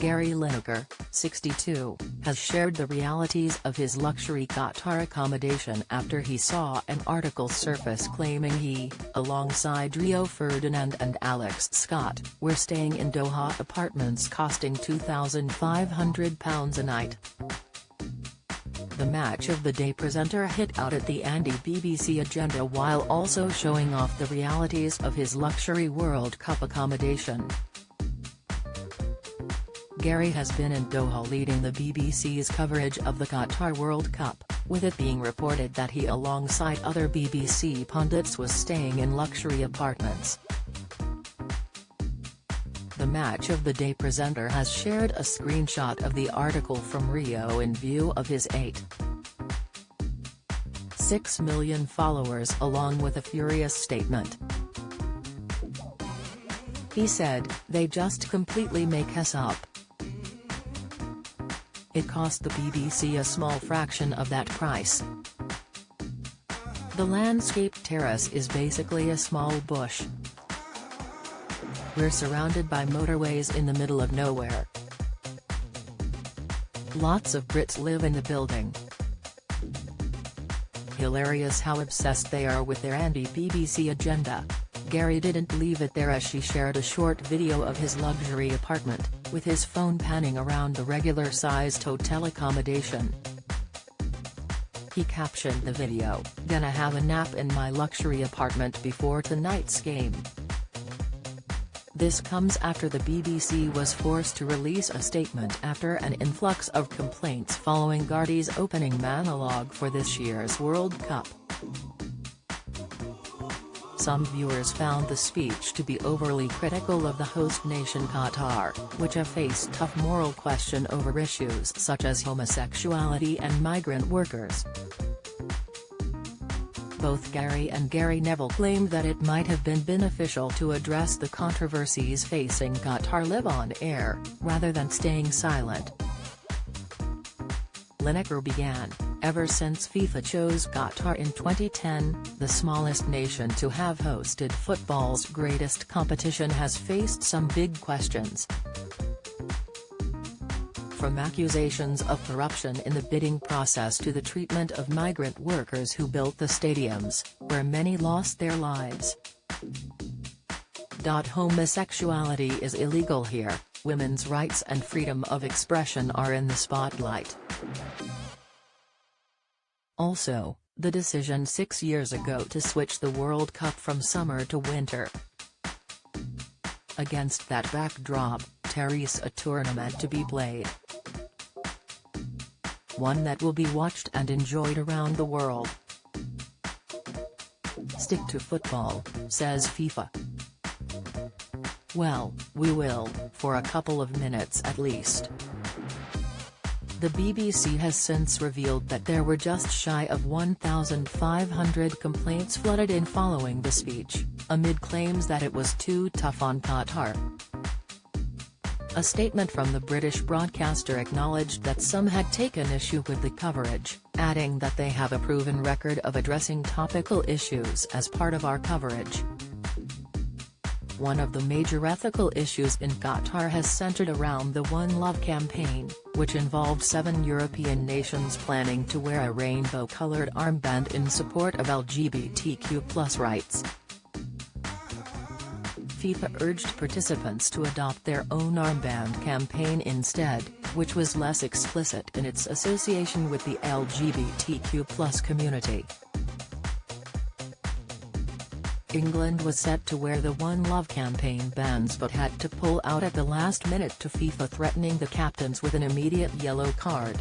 Gary Lineker, 62, has shared the realities of his luxury Qatar accommodation after he saw an article surface claiming he, alongside Rio Ferdinand and Alex Scott, were staying in Doha apartments costing £2,500 a night. The Match of the Day presenter hit out at the Andy BBC agenda while also showing off the realities of his luxury World Cup accommodation. Gary has been in Doha leading the BBC's coverage of the Qatar World Cup, with it being reported that he alongside other BBC pundits was staying in luxury apartments. The Match of the Day presenter has shared a screenshot of the article from Rio in view of his 8.6 million followers along with a furious statement. He said, "They just completely make us up. It cost the BBC a small fraction of that price. The landscape terrace is basically a small bush. We're surrounded by motorways in the middle of nowhere. Lots of Brits live in the building. Hilarious how obsessed they are with their anti-BBC agenda." Gary didn't leave it there as she shared a short video of his luxury apartment, with his phone panning around the regular-sized hotel accommodation. He captioned the video, "Gonna have a nap in my luxury apartment before tonight's game." This comes after the BBC was forced to release a statement after an influx of complaints following Gardy's opening monologue for this year's World Cup. Some viewers found the speech to be overly critical of the host nation Qatar, which have faced tough moral question over issues such as homosexuality and migrant workers. Both Gary and Gary Neville claimed that it might have been beneficial to address the controversies facing Qatar live on air, rather than staying silent. Lineker began, "Ever since FIFA chose Qatar in 2010, the smallest nation to have hosted football's greatest competition has faced some big questions. From accusations of corruption in the bidding process to the treatment of migrant workers who built the stadiums, where many lost their lives. Homosexuality is illegal here, women's rights and freedom of expression are in the spotlight. Also, the decision 6 years ago to switch the World Cup from summer to winter. Against that backdrop, there's a tournament to be played. One that will be watched and enjoyed around the world. Stick to football, says FIFA. Well, we will, for a couple of minutes at least." The BBC has since revealed that there were just shy of 1,500 complaints flooded in following the speech, amid claims that it was too tough on Qatar. A statement from the British broadcaster acknowledged that some had taken issue with the coverage, adding that they have a proven record of addressing topical issues as part of our coverage. One of the major ethical issues in Qatar has centered around the One Love campaign, which involved 7 European nations planning to wear a rainbow-colored armband in support of LGBTQ+ rights. FIFA urged participants to adopt their own armband campaign instead, which was less explicit in its association with the LGBTQ+ community. England was set to wear the One Love campaign bands but had to pull out at the last minute to FIFA threatening the captains with an immediate yellow card.